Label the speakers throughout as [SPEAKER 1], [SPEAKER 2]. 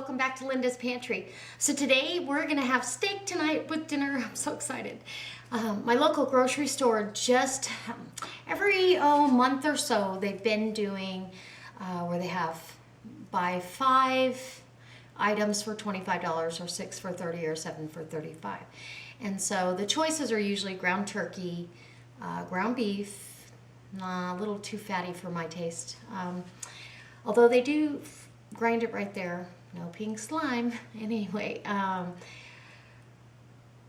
[SPEAKER 1] welcome back to Linda's Pantry. So today we're gonna have steak tonight with dinner. I'm so excited. My local grocery store just every month or so they've been doing where they have buy 5 items for $25 or 6 for $30 or 7 for $35. And so the choices are usually ground turkey, ground beef, a little too fatty for my taste. Although they do grind it right there, no pink slime. Anyway,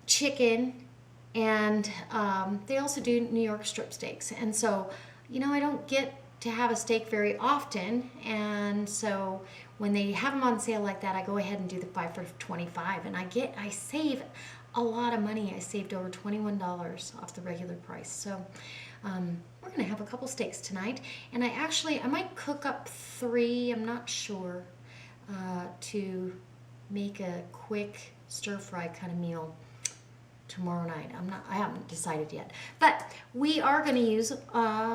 [SPEAKER 1] chicken, and they also do New York strip steaks. And so, you know, I don't get to have a steak very often, and so when they have them on sale like that, I go ahead and do the 5 for $25, and I save a lot of money. I saved over $21 off the regular price. So we're gonna have a couple steaks tonight, and I might cook up 3, I'm not sure, to make a quick stir-fry kind of meal tomorrow night. I haven't decided yet, but we are going to use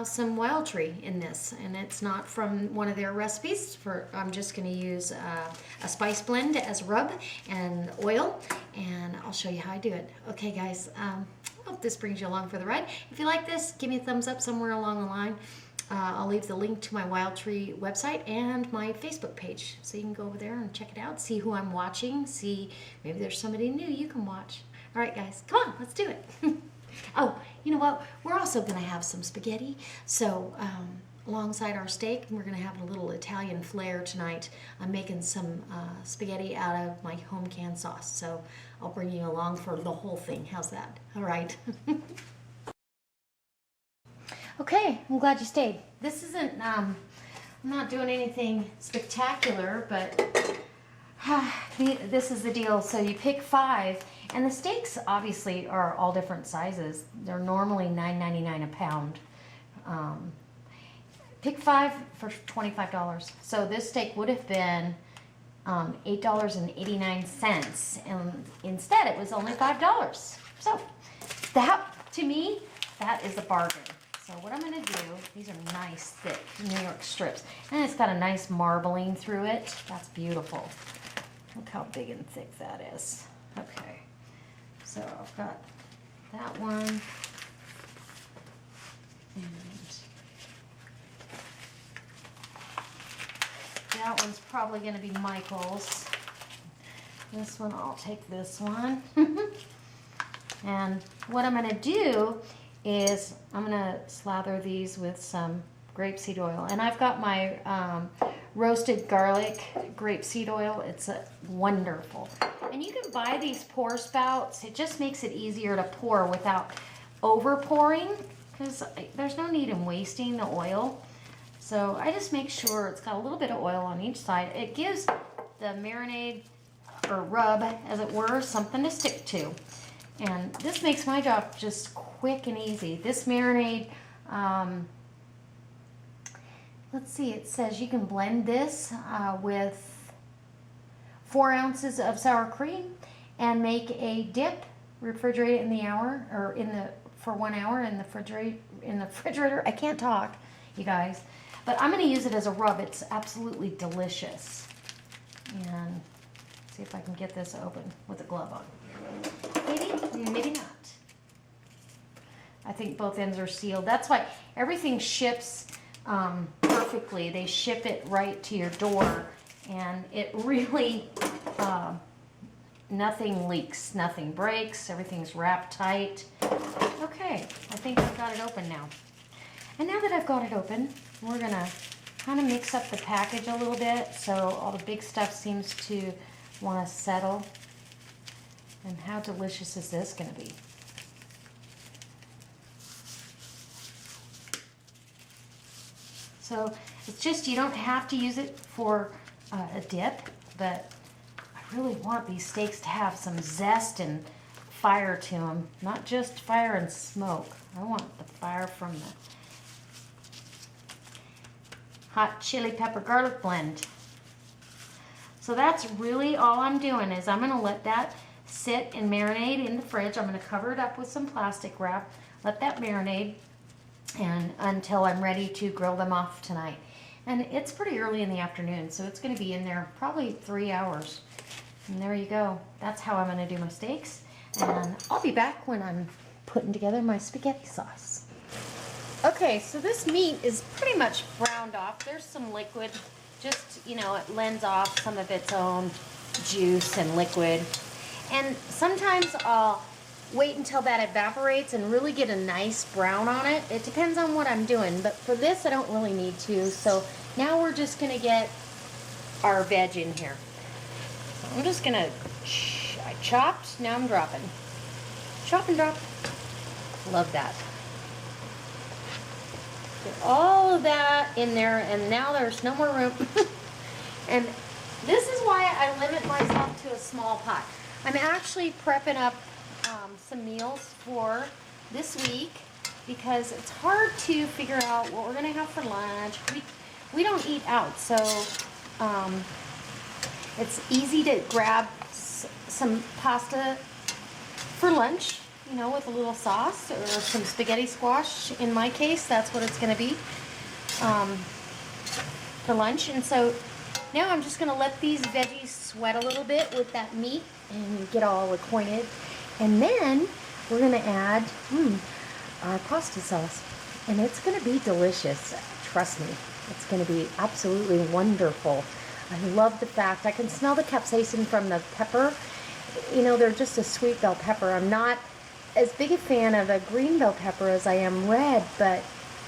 [SPEAKER 1] some wild tree in this, and it's not from one of their recipes. I'm just going to use a spice blend as rub and oil, and I'll show you how I do it. Okay guys, I hope this brings you along for the ride. If you like this, give me a thumbs up somewhere along the line. I'll leave the link to my Wild Tree website and my Facebook page, so you can go over there and check it out, see who I'm watching, see maybe there's somebody new you can watch. All right, guys, come on, let's do it. Oh, you know what? We're also going to have some spaghetti. So alongside our steak, we're going to have a little Italian flair tonight. I'm making some spaghetti out of my home canned sauce. So I'll bring you along for the whole thing. How's that? All right. Okay, I'm glad you stayed. This isn't, I'm not doing anything spectacular, but this is the deal. So you pick 5, and the steaks obviously are all different sizes. They're normally $9.99 a pound. Pick 5 for $25. So this steak would have been $8.89, and instead it was only $5. So that, to me, that is a bargain. So what I'm going to do, these are nice thick New York strips, and it's got a nice marbling through it. That's beautiful. Look how big and thick that is. Okay, so I've got that one, and that one's probably going to be Michael's. This one, I'll take this one. And what I'm going to do is I'm going to slather these with some grapeseed oil. And I've got my roasted garlic grapeseed oil. It's wonderful. And you can buy these pour spouts. It just makes it easier to pour without over pouring, because there's no need in wasting the oil. So I just make sure it's got a little bit of oil on each side. It gives the marinade, or rub as it were, something to stick to. And this makes my job just quick and easy. This marinade, let's see, it says you can blend this with 4 ounces of sour cream and make a dip, refrigerate it in the hour, or for 1 hour in the refrigerator. I can't talk, you guys. But I'm going to use it as a rub. It's absolutely delicious. And see if I can get this open with a glove on. Maybe not. I think both ends are sealed. That's why everything ships perfectly. They ship it right to your door, and it really, nothing leaks, nothing breaks, everything's wrapped tight. Okay, I think I've got it open now. And now that I've got it open, we're gonna kind of mix up the package a little bit so all the big stuff seems to want to settle. And how delicious is this going to be? So it's just, you don't have to use it for a dip, but I really want these steaks to have some zest and fire to them. Not just fire and smoke. I want the fire from the hot chili pepper garlic blend. So that's really all I'm doing, is I'm going to let that sit and marinate in the fridge. I'm going to cover it up with some plastic wrap, let that marinate, and until I'm ready to grill them off tonight. And it's pretty early in the afternoon, so it's gonna be in there probably 3 hours. And there you go. That's how I'm gonna do my steaks. And I'll be back when I'm putting together my spaghetti sauce. Okay, so this meat is pretty much browned off. There's some liquid, just, you know, it lends off some of its own juice and liquid. And sometimes I'll wait until that evaporates and really get a nice brown on it. It depends on what I'm doing, but for this I don't really need to. So now we're just gonna get our veg in here. So I'm just gonna, I chopped, now I'm dropping. Chop and drop. Love that. Get all of that in there, and now there's no more room. And this is why I limit myself to a small pot. I'm actually prepping up some meals for this week because it's hard to figure out what we're gonna have for lunch. We don't eat out, so it's easy to grab some pasta for lunch, you know, with a little sauce or some spaghetti squash. In my case, that's what it's gonna be for lunch. And so now I'm just gonna let these veggies sweat a little bit with that meat and get all acquainted. And then we're gonna add our pasta sauce. And it's gonna be delicious, trust me. It's gonna be absolutely wonderful. I love the fact I can smell the capsaicin from the pepper. You know, they're just a sweet bell pepper. I'm not as big a fan of a green bell pepper as I am red, but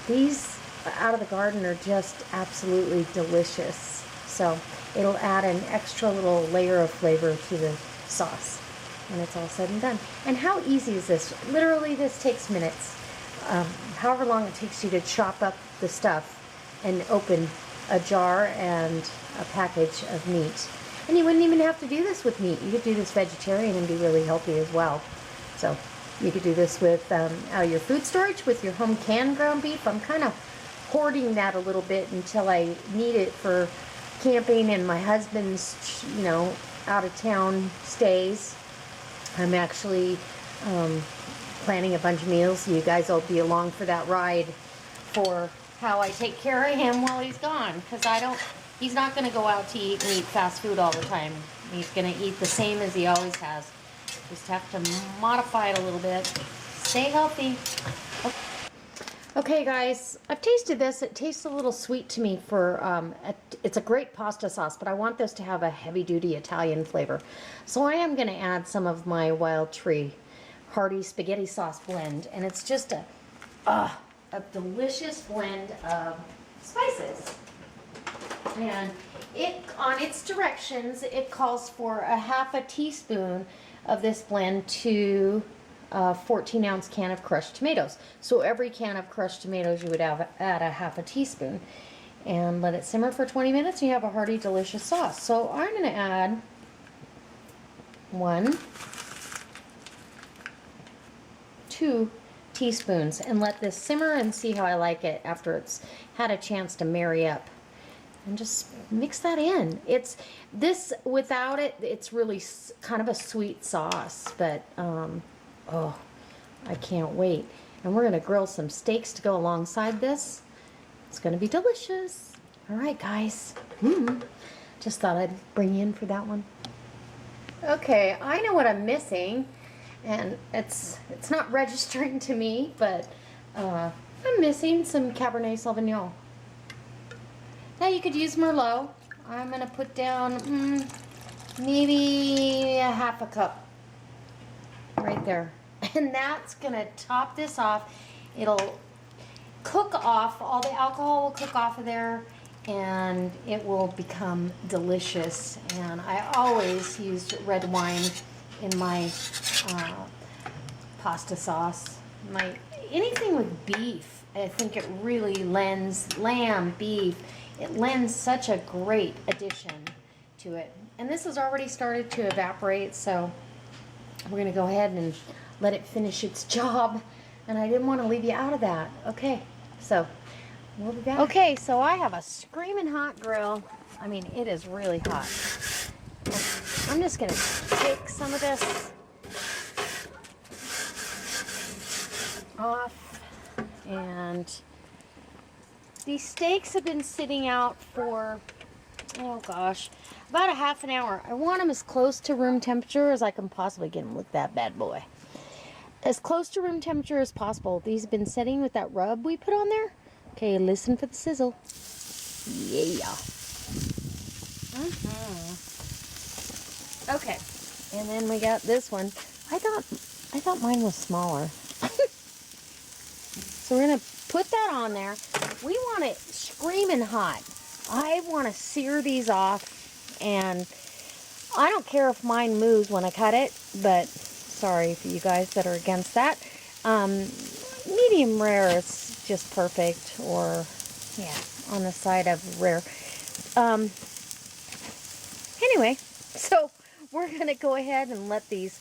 [SPEAKER 1] these out of the garden are just absolutely delicious. So it'll add an extra little layer of flavor to the sauce when it's all said and done. And how easy is this? Literally, this takes minutes. However long it takes you to chop up the stuff and open a jar and a package of meat. And you wouldn't even have to do this with meat. You could do this vegetarian and be really healthy as well. So you could do this with out of your food storage with your home canned ground beef. I'm kind of hoarding that a little bit until I need it for camping and my husband's, you know, out of town stays. I'm actually planning a bunch of meals. You guys will be along for that ride for how I take care of him while he's gone, because he's not going to go out to eat and eat fast food all the time. He's going to eat the same as he always has. Just have to modify it a little bit. Stay healthy. Okay guys, I've tasted this. It tastes a little sweet to me for, it's a great pasta sauce, but I want this to have a heavy-duty Italian flavor. So I am going to add some of my Wild Tree hearty spaghetti sauce blend, and it's just a delicious blend of spices. And it, on its directions, it calls for a half a teaspoon of this blend to a 14-ounce can of crushed tomatoes. So every can of crushed tomatoes you would add a half a teaspoon. And let it simmer for 20 minutes and you have a hearty, delicious sauce. So I'm going to add 2 teaspoons and let this simmer and see how I like it after it's had a chance to marry up. And just mix that in. It's this, without it, it's really kind of a sweet sauce, but oh, I can't wait. And we're gonna grill some steaks to go alongside this. It's gonna be delicious. All right, guys. Just thought I'd bring you in for that one. Okay, I know what I'm missing, and it's not registering to me, but I'm missing some Cabernet Sauvignon. Now you could use Merlot. I'm gonna put down maybe a half a cup right there. And that's gonna top this off. It'll cook off, all the alcohol will cook off of there, and it will become delicious. And I always use red wine in my pasta sauce. Anything with beef, I think it really lends, lamb, beef, it lends such a great addition to it. And this has already started to evaporate, so we're gonna go ahead and let it finish its job. And I didn't want to leave you out of that. Okay, so we'll be back. Okay, so I have a screaming hot grill. I mean, it is really hot. I'm just gonna take some of this off and These steaks have been sitting out for, oh gosh, about a half an hour. I want them as close to room temperature as I can possibly get them with that bad boy. As close to room temperature as possible. These have been sitting with that rub we put on there. Okay, listen for the sizzle. Yeah. Okay, and then we got this one. I thought mine was smaller. So we're gonna put that on there. We want it screaming hot. I want to sear these off, and I don't care if mine moves when I cut it, but sorry for you guys that are against that. Medium rare is just perfect, or yeah, on the side of rare. Anyway, so we're gonna go ahead and let these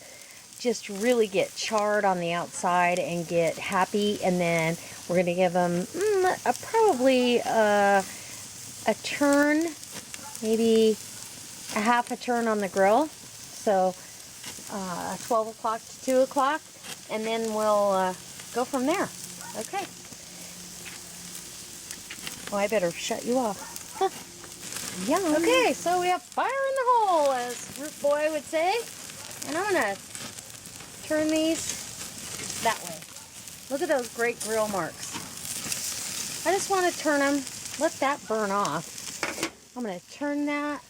[SPEAKER 1] just really get charred on the outside and get happy, and then we're gonna give them probably a turn, maybe a half a turn on the grill. So 12 o'clock to 2 o'clock, and then we'll go from there. Okay. Well, I better shut you off. Huh. Yeah. Okay, so we have fire in the hole, as Root Boy would say. And I'm going to turn these that way. Look at those great grill marks. I just want to turn them, let that burn off. I'm going to turn that,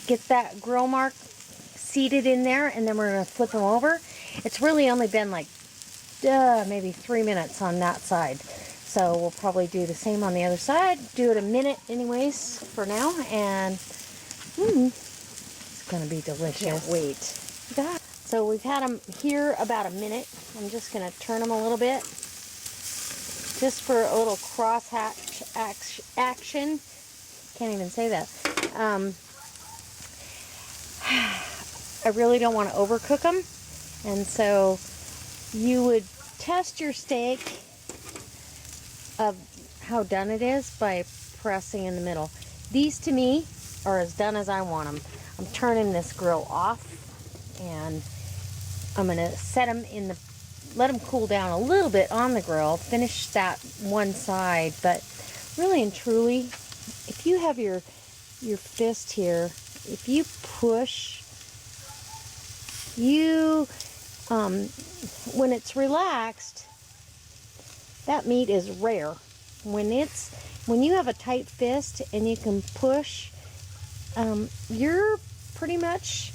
[SPEAKER 1] get that grill mark seated in there, and then we're going to flip them over. It's really only been like maybe 3 minutes on that side. So we'll probably do the same on the other side. Do it a minute anyways for now, and it's going to be delicious. Can't wait. So we've had them here about a minute. I'm just going to turn them a little bit, just for a little cross hatch action. Can't even say that. I really don't want to overcook them, and so you would test your steak of how done it is by pressing in the middle. These to me are as done as I want them. I'm turning this grill off, and I'm going to set them in the, let them cool down a little bit on the grill, finish that one side. But really and truly, if you have your fist here, if you push, when it's relaxed, that meat is rare. When you have a tight fist and you can push, you're pretty much,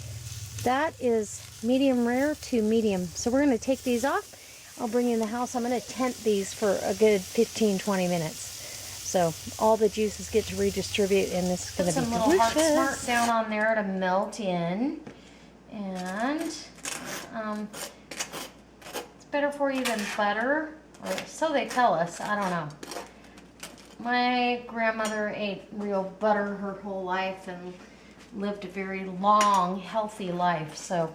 [SPEAKER 1] that is medium rare to medium. So we're going to take these off. I'll bring you in the house. I'm going to tent these for a good 15-20 minutes. So all the juices get to redistribute, and this is going to be delicious. Put some little Heart Smart down on there to melt in. And it's better for you than butter, or so they tell us. I don't know. My grandmother ate real butter her whole life and lived a very long, healthy life. So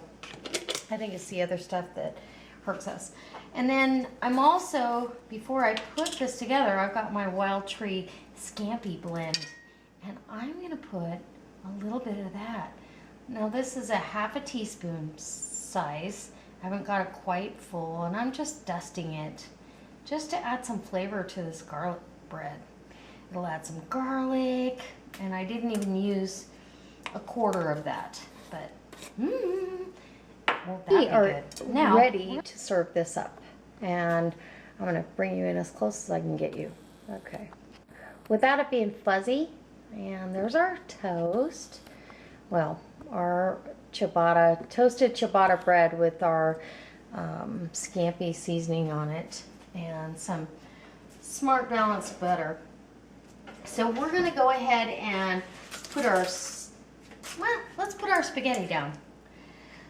[SPEAKER 1] I think it's the other stuff that hurts us. And then I'm also, before I put this together, I've got my Wild Tree Scampi blend. And I'm going to put a little bit of that. Now this is a half a teaspoon size. I haven't got it quite full, and I'm just dusting it just to add some flavor to this garlic bread. It'll add some garlic, and I didn't even use a quarter of that, but won't that be good? Now ready to serve this up, and I'm going to bring you in as close as I can get you. Okay, without it being fuzzy. And there's our toast. Well, our ciabatta, toasted ciabatta bread with our scampi seasoning on it, and some Smart Balanced butter. So we're going to go ahead and put our, well, let's put our spaghetti down.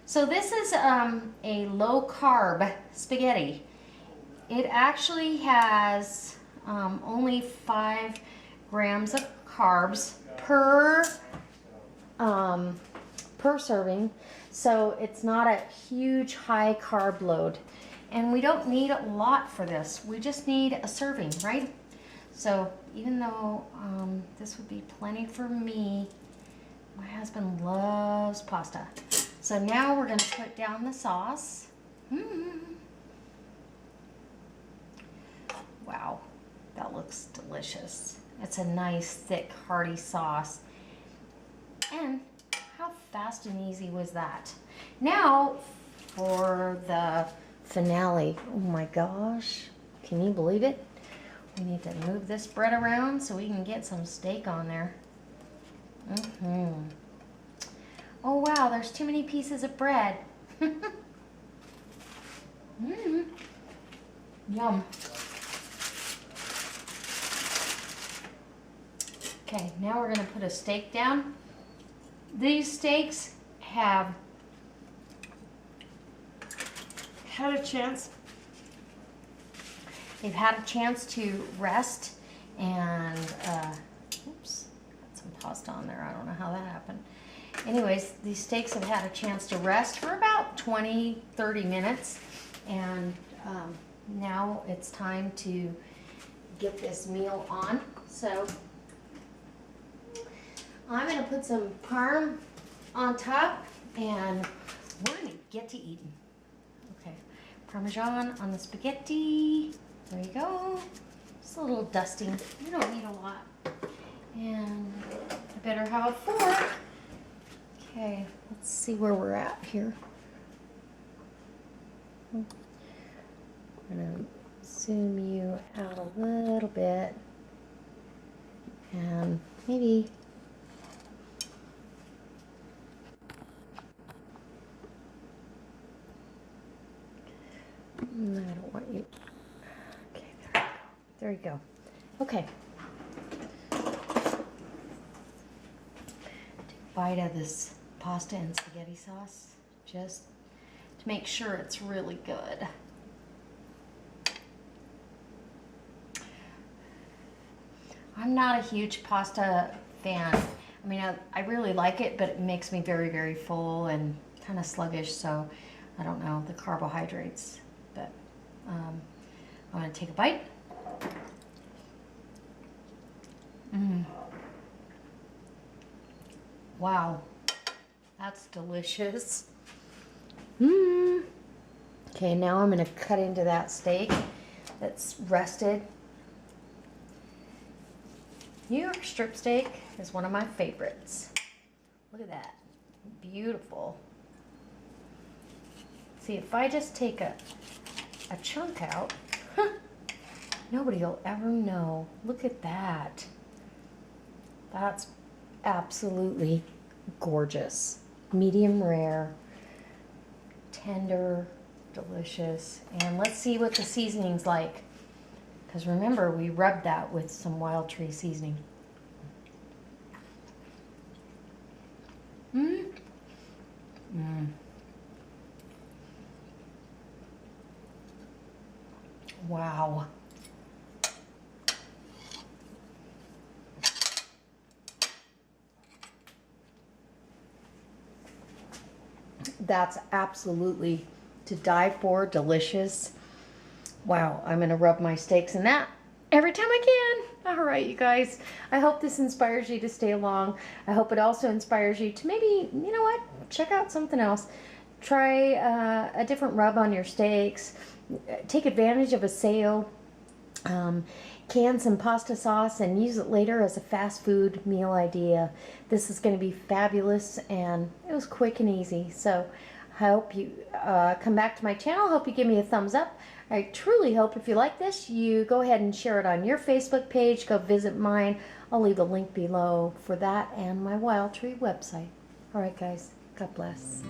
[SPEAKER 1] So this is a low carb spaghetti. It actually has only 5 grams of carbs per serving, so it's not a huge high carb load, and we don't need a lot for this. We just need a serving, right? So even though this would be plenty for me, my husband loves pasta. So now we're going to put down the sauce. Wow. That looks delicious. It's a nice, thick, hearty sauce. And how fast and easy was that? Now for the finale. Oh my gosh. Can you believe it? We need to move this bread around so we can get some steak on there. Oh wow, there's too many pieces of bread. Yum. Okay, now we're going to put a steak down. These steaks have had a chance. They've had a chance to rest and, oops, got some pasta on there. I don't know how that happened. Anyways, these steaks have had a chance to rest for about 20-30 minutes. And now it's time to get this meal on. So I'm going to put some parm on top and we're going to get to eating. Okay, Parmesan on the spaghetti. There you go. Just a little dusting. You don't need a lot. And I better have a fork. Okay, let's see where we're at here. I'm going to zoom you out a little bit. And maybe I don't want you. Okay, there you go. Okay. Take a bite of this pasta and spaghetti sauce just to make sure it's really good. I'm not a huge pasta fan. I mean, I really like it, but it makes me very, very full and kind of sluggish, so I don't know, the carbohydrates. But I'm going to take a bite. Wow, that's delicious. Okay, now I'm going to cut into that steak that's rested. New York strip steak is one of my favorites. Look at that, beautiful. See, if I just take a chunk out, nobody will ever know. Look at that. That's absolutely gorgeous. Medium rare, tender, delicious. And let's see what the seasoning's like. Because remember, we rubbed that with some Wild Tree seasoning. Wow. That's absolutely to die for, delicious. Wow, I'm going to rub my steaks in that every time I can. All right, you guys. I hope this inspires you to stay along. I hope it also inspires you to maybe, you know what, check out something else. Try a different rub on your steaks. Take advantage of a sale. Can some pasta sauce and use it later as a fast food meal idea. This is going to be fabulous, and it was quick and easy. So I hope you come back to my channel. Hope you give me a thumbs up. I truly hope if you like this, you go ahead and share it on your Facebook page. Go visit mine. I'll leave a link below for that and my Wild Tree website. All right, guys. God bless.